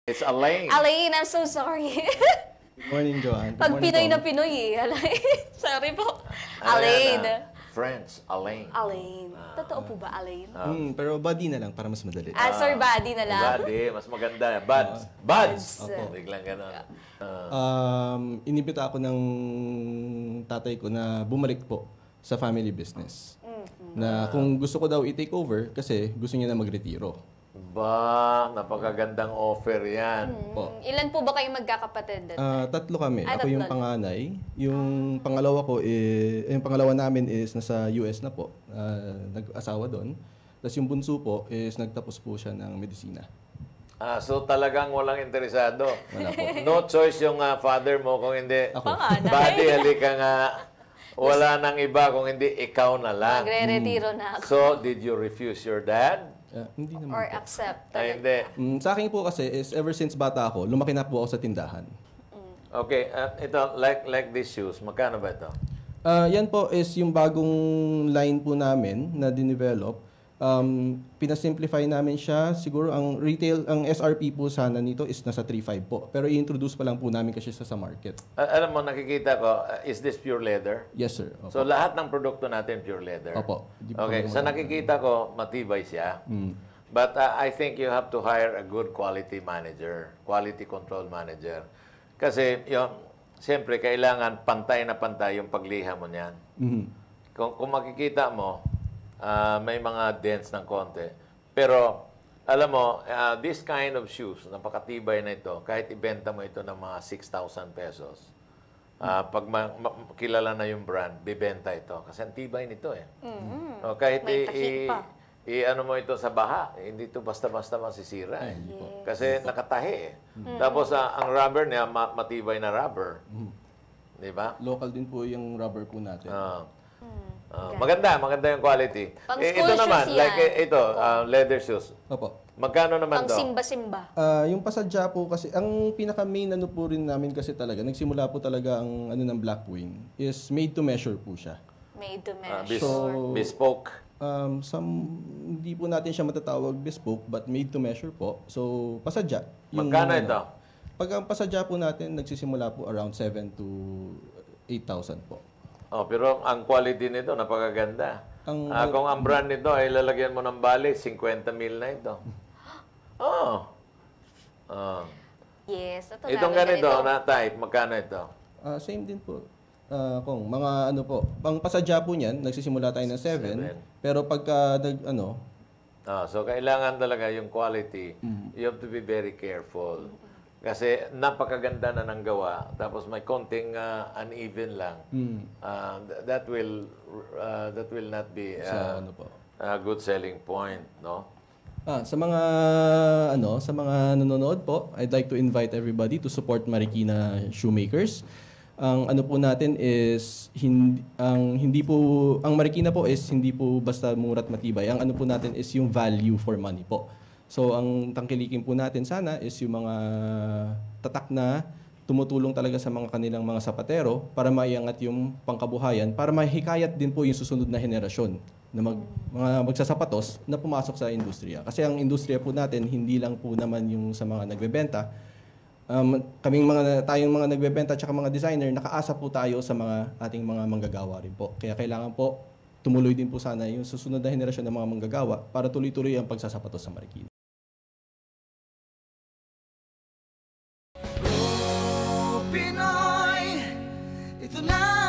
It's Elaine. Elaine, I'm so sorry. Good morning, Joanne. Pag Pinoy na Pinoy eh. Elaine. Sorry po. Elaine. Friends, Elaine. Elaine. Totoo po ba, Elaine? Pero buddy na lang para mas madali. Sir Buddy na lang. Buddy, mas maganda. Buds. Buds. Opo. Biglang gano'n. Inibita ako ng tatay ko na bumalik po sa family business. Na kung gusto ko daw i-take over kasi gusto niya na magretiro. Ba, napakagandang offer yan. Po. Ilan po ba kayong magkakapatid? Tatlo kami. Ako tatlo. yung panganay. Yung pangalawa ko, yung pangalawa namin is nasa US na po. Nag-asawa doon. Tapos yung bunso po is nagtapos po siya ng medisina. So talagang walang interesado. Wala po. No choice yung father mo kung hindi. Ako. Buddy, halika nga. Wala nang iba kung hindi ikaw na lang. Magre-retiro na ako. So, did you refuse your dad? Hindi naman Or po. accept. Ay, hindi. Sa akin po kasi is ever since bata ako, lumaki na po ako sa tindahan. Okay, ito, like these shoes, magkano ba ito? Yan po is yung bagong line po namin na dinevelop. Pinasimplify namin siya. Siguro ang retail, ang SRP po sana nito is nasa 3.5 po. Pero i-introduce pa lang po namin kasi sa market. Alam mo, nakikita ko, is this pure leather? Yes, sir. Opo. So, lahat ng produkto natin pure leather? Opo. Di po Okay, kami sa nakikita ko, matibay siya. But I think you have to hire a good quality manager, quality control manager. Kasi, siyempre, kailangan pantay na pantay yung pagliha mo niyan. Kung makikita mo, may mga dents ng konti. Pero, alam mo, this kind of shoes, napakatibay na ito, kahit ibenta mo ito ng mga 6,000 pesos, pag kilala na yung brand, bibenta ito. Kasi ang tibay nito eh. O, kahit May takip pa. ano mo ito sa baha, hindi ito basta-basta masisira eh. Kasi nakatahi eh. Tapos, ang rubber niya, matibay na rubber. Di ba? Local din po yung rubber po natin. Maganda yung quality. Pang Ito school naman, shoes like yan. ito, leather shoes. Opo. Magkano naman Pang to? simba-simba. Yung pasadya po kasi, ang pinaka-main ano po rin namin kasi talaga, nagsimula po talaga ang ano ng Blackwing, is made to measure po siya. Made to measure. Bespoke. Hindi po natin siya matatawag bespoke, but made to measure po. So, pasadya. Magkano ito? Pag ang pasadya po natin, nagsisimula po around 7 to 8,000 po. Pero ang quality nito, napakaganda. Kung ang brand nito ay lalagyan mo ng bali, 50 mil na ito. Yes. Ito Itong ganito, na type, magkano ito? Same din po. Kung mga ano po, pang pasadya po niyan, nagsisimula tayo ng 7. Pero pagka So kailangan talaga yung quality. You have to be very careful. Kasi napakaganda na ng gawa, tapos may konting uneven lang. That will not be a good selling point, no? Sa mga nanonood po, I'd like to invite everybody to support Marikina Shoemakers. Ang ano po natin is ang Marikina po is hindi po basta mura't matibay. Ang ano po natin is yung value for money po. So, ang tangkilikin po natin sana is yung mga tatak na tumutulong talaga sa mga kanilang mga sapatero para maiangat yung pangkabuhayan, para mahikayat din po yung susunod na henerasyon na mga magsasapatos na pumasok sa industriya. Kasi ang industriya po natin, hindi lang po naman yung sa mga nagbebenta. Tayong mga nagbebenta at mga designer, nakaasa po tayo sa mga ating mga manggagawa rin po. Kaya kailangan po tumuloy din po sana yung susunod na henerasyon ng mga manggagawa para tuloy-tuloy ang pagsasapatos sa Marikina. Pinoy, ito na